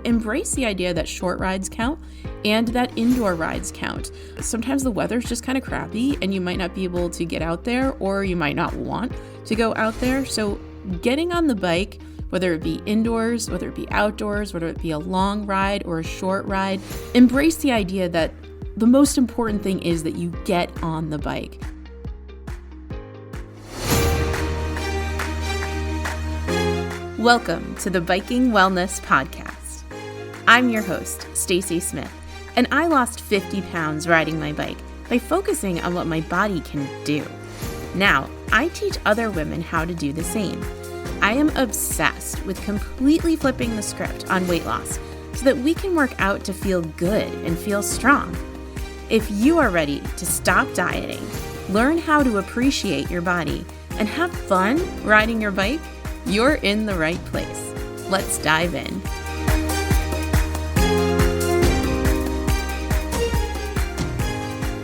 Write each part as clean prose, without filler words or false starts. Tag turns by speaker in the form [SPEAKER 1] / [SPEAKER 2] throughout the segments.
[SPEAKER 1] embrace the idea that short rides count and that indoor rides count. Sometimes the weather's just kind of crappy and you might not be able to get out there, or you might not want to go out there. So getting on the bike, whether it be indoors, whether it be outdoors, whether it be a long ride or a short ride, embrace the idea that the most important thing is that you get on the bike. Welcome to the Biking Wellness Podcast. I'm your host, Stacy Smith, and I lost 50 pounds riding my bike by focusing on what my body can do. Now, I teach other women how to do the same. I am obsessed with completely flipping the script on weight loss so that we can work out to feel good and feel strong. If you are ready to stop dieting, learn how to appreciate your body, and have fun riding your bike, you're in the right place. Let's dive in.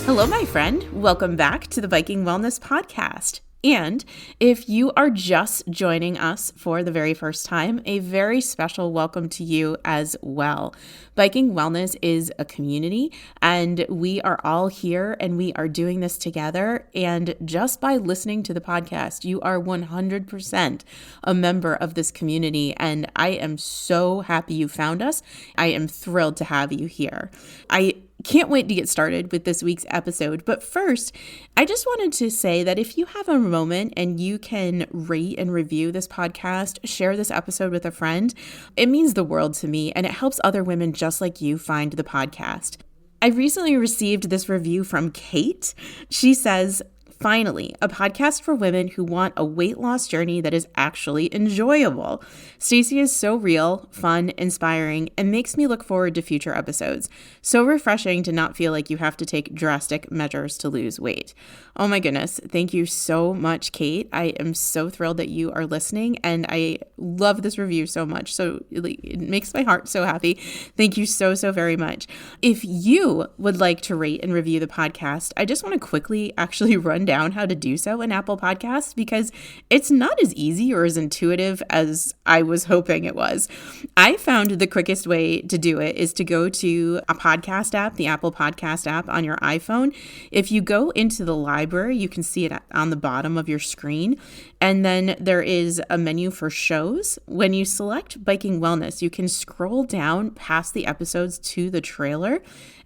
[SPEAKER 1] Hello, my friend. Welcome back to the Biking Wellness Podcast. And if you are just joining us for the very first time, a very special welcome to you as well. Biking Wellness is a community, and we are all here and we are doing this together. And just by listening to the podcast, you are 100% a member of this community. And I am so happy you found us. I am thrilled to have you here. I can't wait to get started with this week's episode. But first, I just wanted to say that if you have a moment and you can rate and review this podcast, share this episode with a friend, it means the world to me, and it helps other women just like you find the podcast. I recently received this review from Kate. She says, "Finally, a podcast for women who want a weight loss journey that is actually enjoyable. Stacy is so real, fun, inspiring, and makes me look forward to future episodes. So refreshing to not feel like you have to take drastic measures to lose weight." Oh my goodness. Thank you so much, Kate. I am so thrilled that you are listening, and I love this review so much. So it makes my heart so happy. Thank you so very much. If you would like to rate and review the podcast, I just want to quickly actually run down how to do so in Apple Podcasts, because it's not as easy or as intuitive as I was hoping it was. I found the quickest way to do it is to go to a podcast app, the Apple Podcast app on your iPhone. If you go into the library, you can see it on the bottom of your screen. And then there is a menu for shows. When you select Biking Wellness, you can scroll down past the episodes to the trailer.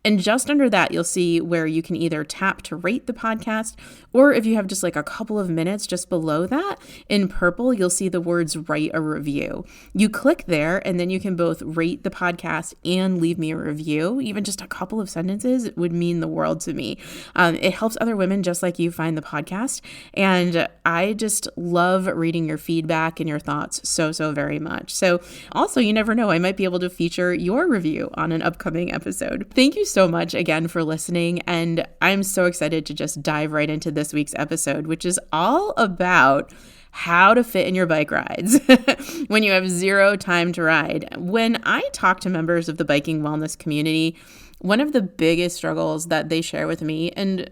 [SPEAKER 1] And just under that, you'll see where you can either tap to rate the podcast, or if you have just like a couple of minutes just below that, in purple, you'll see the words "write a review." You click there, and then you can both rate the podcast and leave me a review. Even just a couple of sentences would mean the world to me. It helps other women just like you find the podcast. And I just love reading your feedback and your thoughts so very much. So also, you never know, I might be able to feature your review on an upcoming episode. Thank you so much again for listening, and I'm so excited to just dive right into this week's episode, which is all about how to fit in your bike rides when you have zero time to ride. When I talk to members of the biking wellness community, one of the biggest struggles that they share with me, and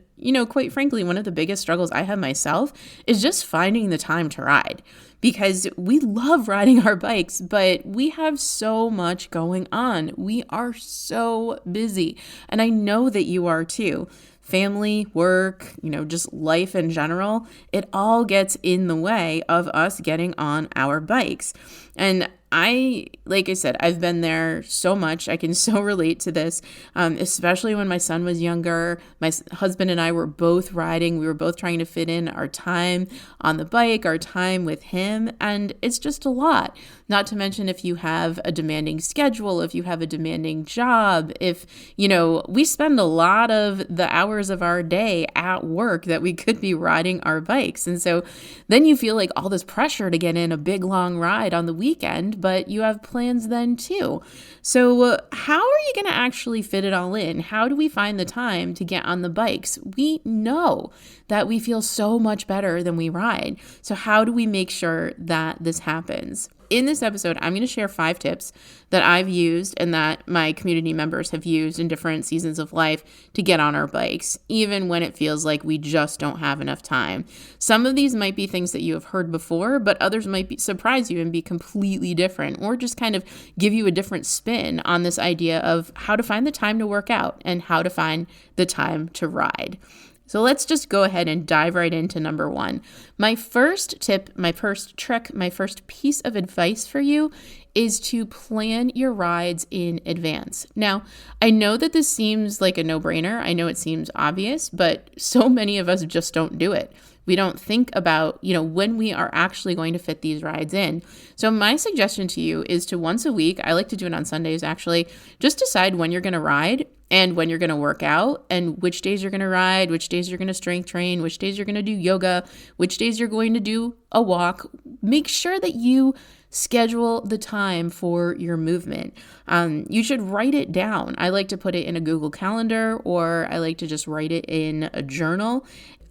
[SPEAKER 1] quite frankly, one of the biggest struggles I have myself, is just finding the time to ride. Because we love riding our bikes, but we have so much going on. We are so busy. And I know that you are too. Family, work, just life in general, it all gets in the way of us getting on our bikes. And like I said, I've been there so much. I can so relate to this, especially when my son was younger. My husband and I were both riding. We were both trying to fit in our time on the bike, our time with him. And it's just a lot. Not to mention if you have a demanding schedule, if you have a demanding job, if, we spend a lot of the hours of our day at work that we could be riding our bikes. And so then you feel like all this pressure to get in a big long ride on the weekend, but you have plans then too. So how are you going to actually fit it all in? How do we find the time to get on the bikes? We know that we feel so much better than we ride. So how do we make sure that this happens? in this episode, I'm going to share 5 tips that I've used and that my community members have used in different seasons of life to get on our bikes, even when it feels like we just don't have enough time. Some of these might be things that you have heard before, but others might surprise you and be completely different, or just kind of give you a different spin on this idea of how to find the time to work out and how to find the time to ride. So let's just go ahead and dive right into number 1. My first tip, my first trick, my first piece of advice for you is to plan your rides in advance. Now, I know that this seems like a no-brainer. I know it seems obvious, but so many of us just don't do it. We don't think about, when we are actually going to fit these rides in. So my suggestion to you is to once a week, I like to do it on Sundays actually, just decide when you're going to ride and when you're going to work out and which days you're going to ride, which days you're going to strength train, which days you're going to do yoga, which days you're going to do a walk. Make sure that you schedule the time for your movement. You should write it down. I like to put it in a Google Calendar, or I like to just write it in a journal.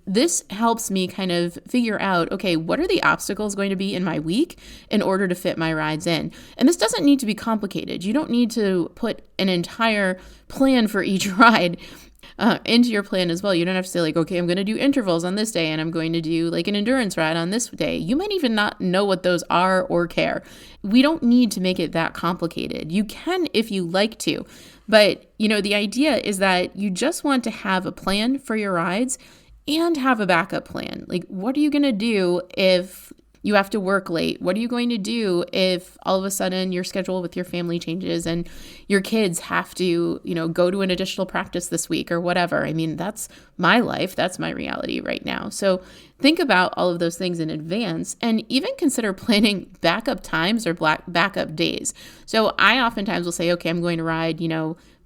[SPEAKER 1] This helps me kind of figure out, okay, what are the obstacles going to be in my week in order to fit my rides in? And this doesn't need to be complicated. You don't need to put an entire plan for each ride into your plan as well. You don't have to say like, okay, I'm going to do intervals on this day and I'm going to do like an endurance ride on this day. You might even not know what those are or care. We don't need to make it that complicated. You can if you like to, but the idea is that you just want to have a plan for your rides and have a backup plan. Like, what are you going to do if you have to work late? What are you going to do if all of a sudden your schedule with your family changes and your kids have to, go to an additional practice this week or whatever? I mean, that's my life. That's my reality right now. So think about all of those things in advance and even consider planning backup times or backup days. So I oftentimes will say, okay, I'm going to ride,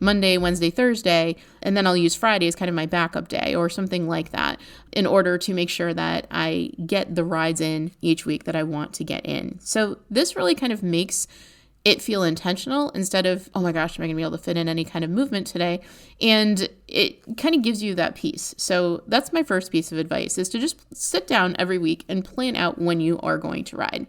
[SPEAKER 1] Monday, Wednesday, Thursday, and then I'll use Friday as kind of my backup day or something like that in order to make sure that I get the rides in each week that I want to get in. So this really kind of makes it feel intentional instead of, oh my gosh, am I going to be able to fit in any kind of movement today? And it kind of gives you that peace. So that's my first piece of advice, is to just sit down every week and plan out when you are going to ride.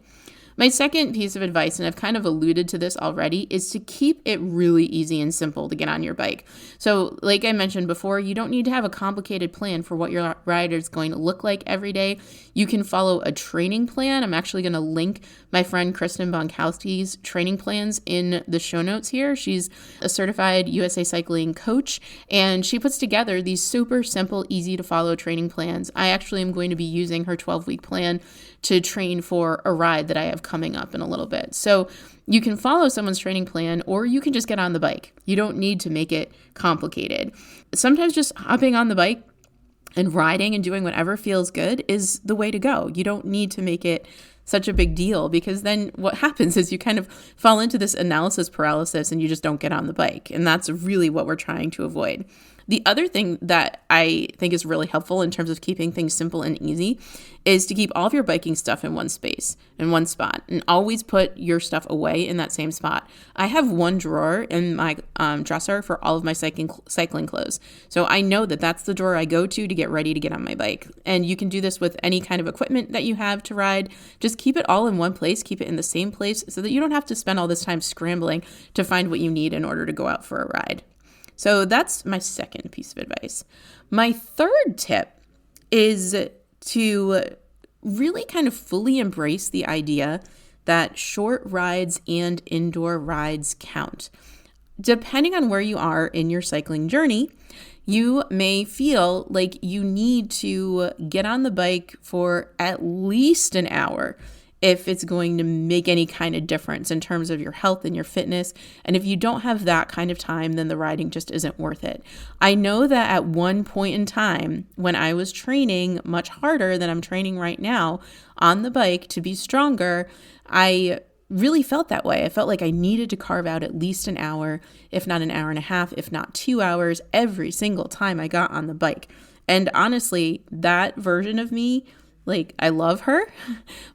[SPEAKER 1] My second piece of advice, and I've kind of alluded to this already, is to keep it really easy and simple to get on your bike. So like I mentioned before, you don't need to have a complicated plan for what your ride is going to look like every day. You can follow a training plan. I'm actually going to link my friend Kristen Bonkowski's training plans in the show notes here. She's a certified USA Cycling coach, and she puts together these super simple, easy to follow training plans. I actually am going to be using her 12-week plan to train for a ride that I have coming up in a little bit. So you can follow someone's training plan, or you can just get on the bike. You don't need to make it complicated. Sometimes just hopping on the bike and riding and doing whatever feels good is the way to go. You don't need to make it such a big deal, because then what happens is you kind of fall into this analysis paralysis and you just don't get on the bike. And that's really what we're trying to avoid. The other thing that I think is really helpful in terms of keeping things simple and easy is to keep all of your biking stuff in one space, in one spot, and always put your stuff away in that same spot. I have one drawer in my dresser for all of my cycling clothes. So I know that that's the drawer I go to get ready to get on my bike. And you can do this with any kind of equipment that you have to ride. Just keep it all in one place, keep it in the same place so that you don't have to spend all this time scrambling to find what you need in order to go out for a ride. So that's my second piece of advice. My third tip is to really kind of fully embrace the idea that short rides and indoor rides count. Depending on where you are in your cycling journey, you may feel like you need to get on the bike for at least an hour if it's going to make any kind of difference in terms of your health and your fitness. And if you don't have that kind of time, then the riding just isn't worth it. I know that at one point in time when I was training much harder than I'm training right now on the bike to be stronger, I really felt that way. I felt like I needed to carve out at least an hour, if not an hour and a half, if not 2 hours every single time I got on the bike. And honestly, that version of me, like, I love her,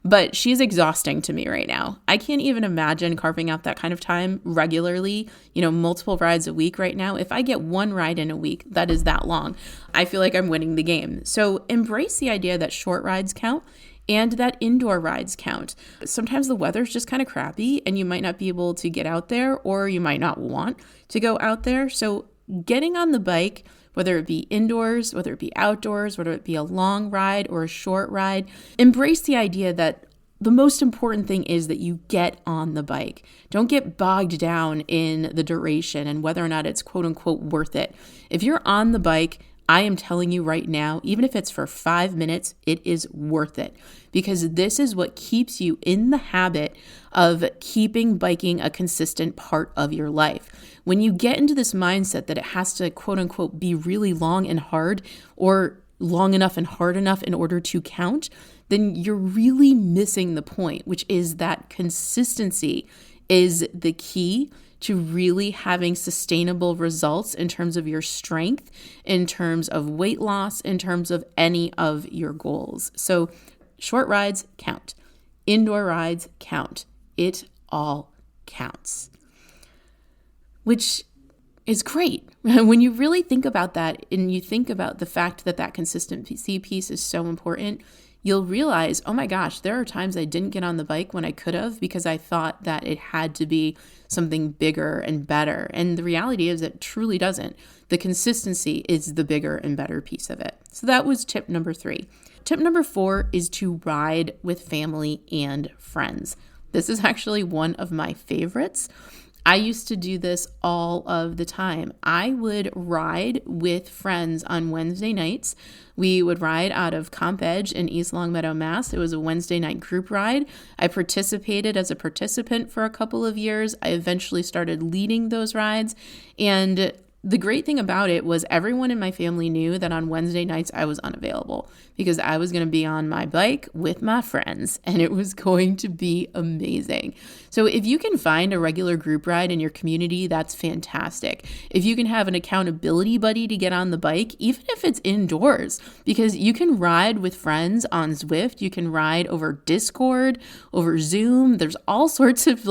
[SPEAKER 1] but she's exhausting to me right now. I can't even imagine carving out that kind of time regularly, multiple rides a week right now. If I get one ride in a week, that is that long. I feel like I'm winning the game. So embrace the idea that short rides count and that indoor rides count. Sometimes the weather's just kind of crappy and you might not be able to get out there, or you might not want to go out there. So getting on the bike, whether it be indoors, whether it be outdoors, whether it be a long ride or a short ride, embrace the idea that the most important thing is that you get on the bike. Don't get bogged down in the duration and whether or not it's quote unquote worth it. If you're on the bike, I am telling you right now, even if it's for 5 minutes, it is worth it, because this is what keeps you in the habit of keeping biking a consistent part of your life. When you get into this mindset that it has to quote unquote be really long and hard, or long enough and hard enough in order to count, then you're really missing the point, which is that consistency is the key to really having sustainable results in terms of your strength, in terms of weight loss, in terms of any of your goals. So short rides count. Indoor rides count. It all counts. Which is great. When you really think about that and you think about the fact that that consistency piece is so important, you'll realize, oh my gosh, there are times I didn't get on the bike when I could have because I thought that it had to be something bigger and better. And the reality is it truly doesn't. The consistency is the bigger and better piece of it. So that was tip number 3. Tip number 4 is to ride with family and friends. This is actually one of my favorites. I used to do this all of the time. I would ride with friends on Wednesday nights. We would ride out of Comp Edge in East Longmeadow, Mass. It was a Wednesday night group ride. I participated as a participant for a couple of years. I eventually started leading those rides. And the great thing about it was everyone in my family knew that on Wednesday nights I was unavailable because I was going to be on my bike with my friends, and it was going to be amazing. So if you can find a regular group ride in your community, that's fantastic. If you can have an accountability buddy to get on the bike, even if it's indoors, because you can ride with friends on Zwift, you can ride over Discord, over Zoom. There's all sorts of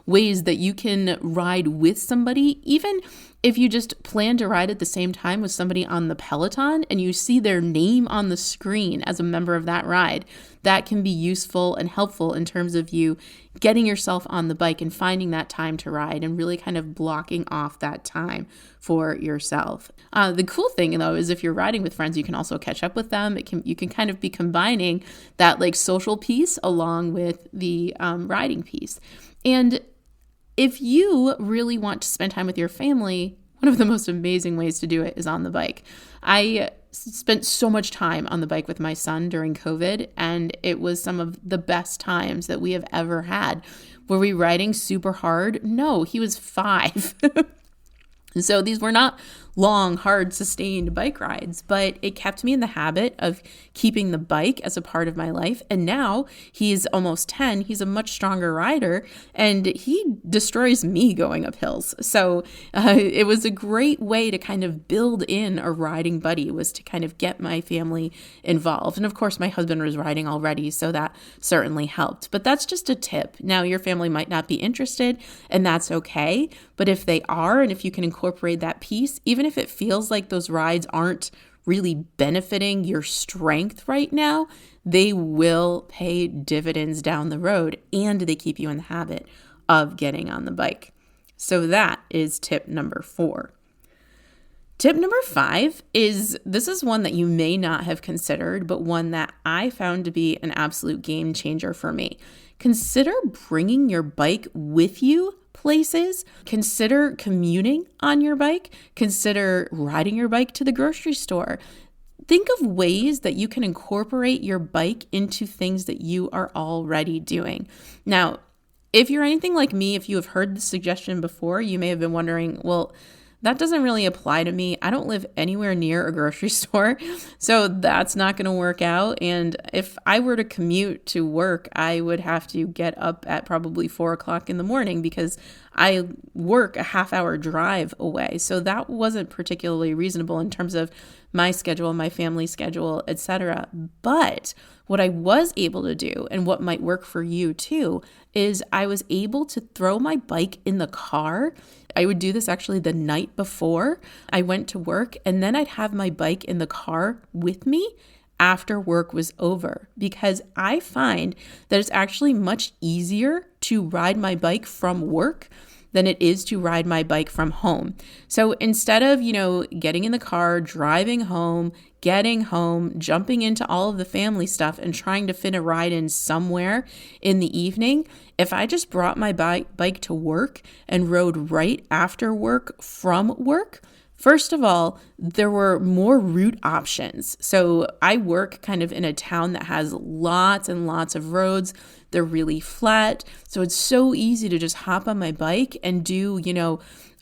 [SPEAKER 1] ways that you can ride with somebody, even if you just plan to ride at the same time with somebody on the Peloton and you see their name on the screen as a member of that ride. That can be useful and helpful in terms of you getting yourself on the bike and finding that time to ride and really kind of blocking off that time for yourself. The cool thing though is if you're riding with friends, you can also catch up with them. You can kind of be combining that social piece along with the riding piece. And if you really want to spend time with your family, one of the most amazing ways to do it is on the bike. I spent so much time on the bike with my son during COVID, and it was some of the best times that we have ever had. Were we riding super hard? No, he was 5. And so these were not long, hard, sustained bike rides, but it kept me in the habit of keeping the bike as a part of my life. And now he's almost 10. He's a much stronger rider, and he destroys me going up hills. So it was a great way to kind of build in a riding buddy, was to kind of get my family involved. And of course, my husband was riding already, so that certainly helped. But that's just a tip. Now, your family might not be interested, and that's okay. But if they are, and if you can incorporate that piece, even if it feels like those rides aren't really benefiting your strength right now, they will pay dividends down the road, and they keep you in the habit of getting on the bike. So that is tip number 4. Tip number 5 is, this is one that you may not have considered, but one that I found to be an absolute game changer for me. Consider bringing your bike with you places. Consider commuting on your bike. Consider riding your bike to the grocery store. Think of ways that you can incorporate your bike into things that you are already doing. Now, if you're anything like me, if you have heard this suggestion before, you may have been wondering, well, that doesn't really apply to me. I don't live anywhere near a grocery store, so that's not going to work out. And if I were to commute to work, I would have to get up at probably 4 o'clock in the morning because I work a half-hour drive away. So that wasn't particularly reasonable in terms of my schedule, my family schedule, etc. But what I was able to do, and what might work for you too, is I was able to throw my bike in the car. I would do this actually the night before I went to work, and then I'd have my bike in the car with me after work was over, because I find that it's actually much easier to ride my bike from work than it is to ride my bike from home. So instead of, getting in the car, driving home, getting home, jumping into all of the family stuff and trying to fit a ride in somewhere in the evening, if I just brought my bike to work and rode right after work from work, first of all, there were more route options. So I work kind of in a town that has lots and lots of roads. They're really flat. So it's so easy to just hop on my bike and do,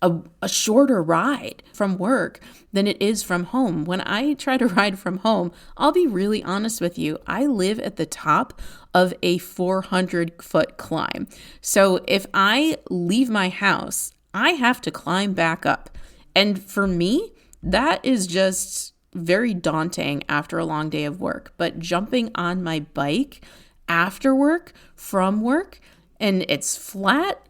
[SPEAKER 1] a shorter ride from work than it is from home. When I try to ride from home, I'll be really honest with you. I live at the top of a 400-foot climb. So if I leave my house, I have to climb back up. And for me, that is just very daunting after a long day of work. But jumping on my bike after work, from work, and it's flat,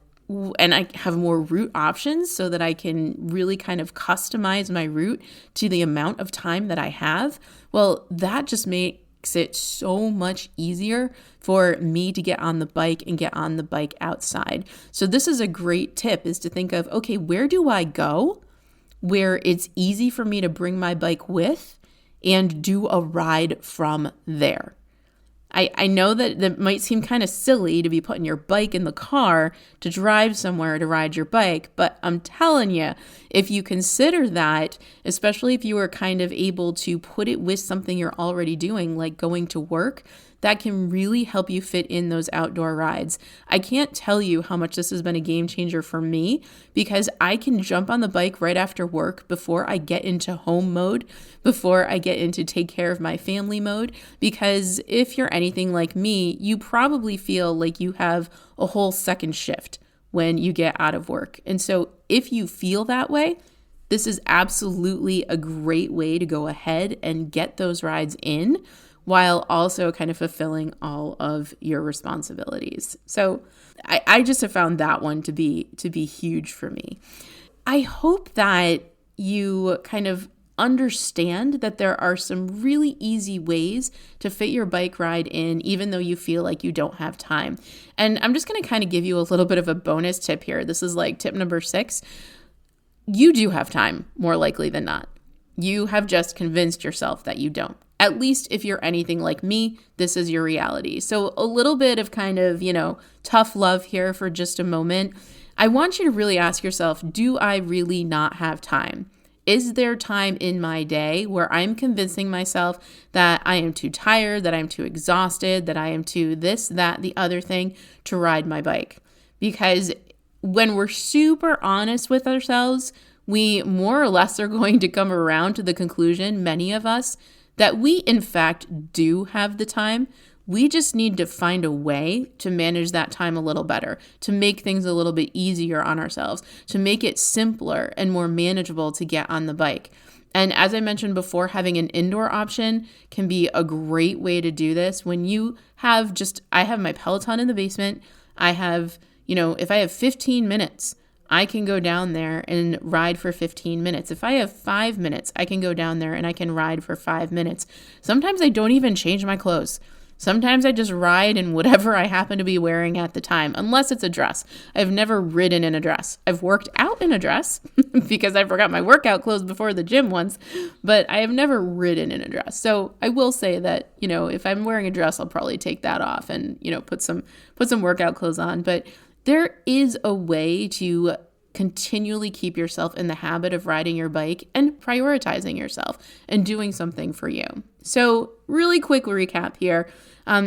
[SPEAKER 1] and I have more route options so that I can really kind of customize my route to the amount of time that I have, well, that just makes it so much easier for me to get on the bike and get on the bike outside. So this is a great tip, is to think of, okay, where do I go where it's easy for me to bring my bike with and do a ride from there? I know that might seem kind of silly to be putting your bike in the car to drive somewhere to ride your bike, but I'm telling you, if you consider that, especially if you are kind of able to put it with something you're already doing, like going to work, that can really help you fit in those outdoor rides. I can't tell you how much this has been a game changer for me, because I can jump on the bike right after work before I get into home mode, before I get into take care of my family mode. Because if you're anything like me, you probably feel like you have a whole second shift when you get out of work. And so if you feel that way, this is absolutely a great way to go ahead and get those rides in, while also kind of fulfilling all of your responsibilities. So I just have found that one to be huge for me. I hope that you kind of understand that there are some really easy ways to fit your bike ride in, even though you feel like you don't have time. And I'm just going to kind of give you a little bit of a bonus tip here. This is like tip number 6. You do have time, more likely than not. You have just convinced yourself that you don't. At least if you're anything like me, this is your reality. So a little bit of kind of, tough love here for just a moment. I want you to really ask yourself, do I really not have time? Is there time in my day where I'm convincing myself that I am too tired, that I'm too exhausted, that I am too this, that, the other thing to ride my bike? Because when we're super honest with ourselves, we more or less are going to come around to the conclusion, many of us, that we in fact do have the time. We just need to find a way to manage that time a little better, to make things a little bit easier on ourselves, to make it simpler and more manageable to get on the bike. And as I mentioned before, having an indoor option can be a great way to do this. When you have I have my Peloton in the basement. I have, if I have 15 minutes, I can go down there and ride for 15 minutes. If I have 5 minutes, I can go down there and I can ride for 5 minutes. Sometimes I don't even change my clothes. Sometimes I just ride in whatever I happen to be wearing at the time, unless it's a dress. I've never ridden in a dress. I've worked out in a dress because I forgot my workout clothes before the gym once, but I have never ridden in a dress. So I will say that, if I'm wearing a dress, I'll probably take that off and, put some workout clothes on. But there is a way to continually keep yourself in the habit of riding your bike and prioritizing yourself and doing something for you. So really quick recap here.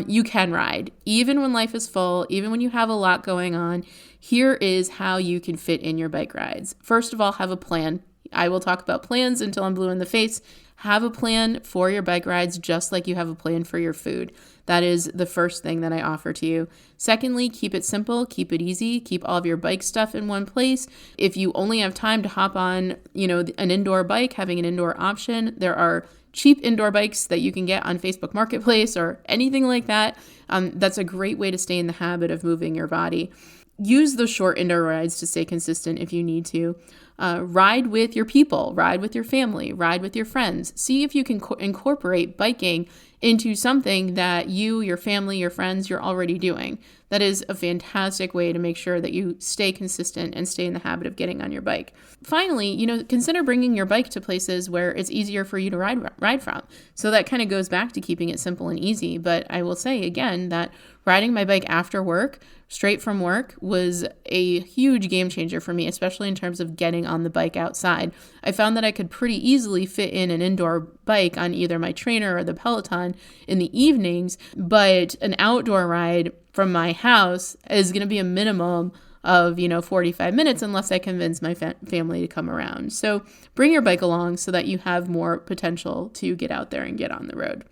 [SPEAKER 1] You can ride even when life is full, even when you have a lot going on. Here is how you can fit in your bike rides. First of all, have a plan. I will talk about plans until I'm blue in the face. Have a plan for your bike rides, just like you have a plan for your food. that is the first thing that I offer to you. Secondly, keep it simple, keep it easy, keep all of your bike stuff in one place. If you only have time to hop on, an indoor bike, having an indoor option, there are cheap indoor bikes that you can get on Facebook Marketplace or anything like that. That's a great way to stay in the habit of moving your body. Use those short indoor rides to stay consistent if you need to. Ride with your people, ride with your family, ride with your friends. See if you can incorporate biking into something that you, your family, your friends, you're already doing. That is a fantastic way to make sure that you stay consistent and stay in the habit of getting on your bike. Finally, consider bringing your bike to places where it's easier for you to ride from. So that kind of goes back to keeping it simple and easy. But I will say again that riding my bike after work, straight from work, was a huge game changer for me, especially in terms of getting on the bike outside. I found that I could pretty easily fit in an indoor bike on either my trainer or the Peloton in the evenings, but an outdoor ride from my house is going to be a minimum of 45 minutes unless I convince my family to come around. So bring your bike along so that you have more potential to get out there and get on the road.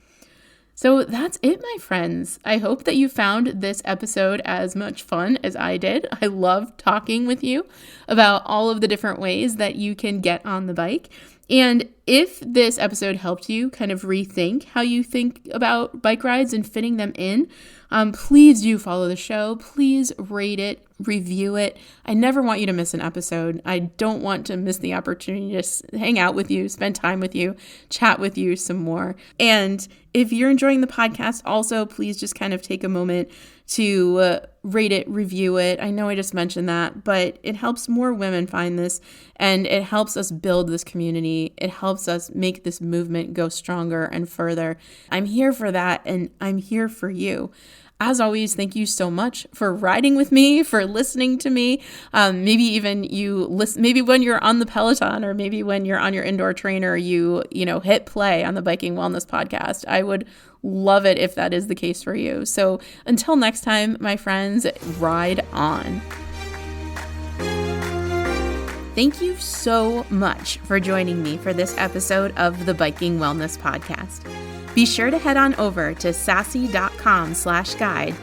[SPEAKER 1] So that's it, my friends. I hope that you found this episode as much fun as I did. I love talking with you about all of the different ways that you can get on the bike. And if this episode helped you kind of rethink how you think about bike rides and fitting them in, please do follow the show. Please rate it, review it. I never want you to miss an episode. I don't want to miss the opportunity to hang out with you, spend time with you, chat with you some more. And if you're enjoying the podcast, also, please just kind of take a moment to rate it, review it. I know I just mentioned that, but it helps more women find this, and it helps us build this community. It helps us make this movement go stronger and further. I'm here for that, and I'm here for you. As always, thank you so much for riding with me, for listening to me. Maybe even you listen, maybe when you're on the Peloton or maybe when you're on your indoor trainer, you hit play on the Biking Wellness podcast. I would love it if that is the case for you. So until next time, my friends, ride on. Thank you so much for joining me for this episode of the Biking Wellness podcast. Be sure to head on over to sassy.com/guide,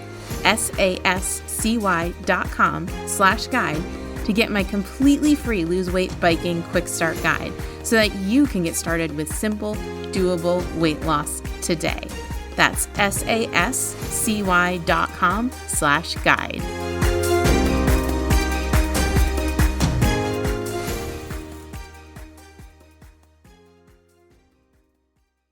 [SPEAKER 1] SASCY.com/guide, to get my completely free lose weight biking quick start guide so that you can get started with simple, doable weight loss today. That's SASCY.com/guide.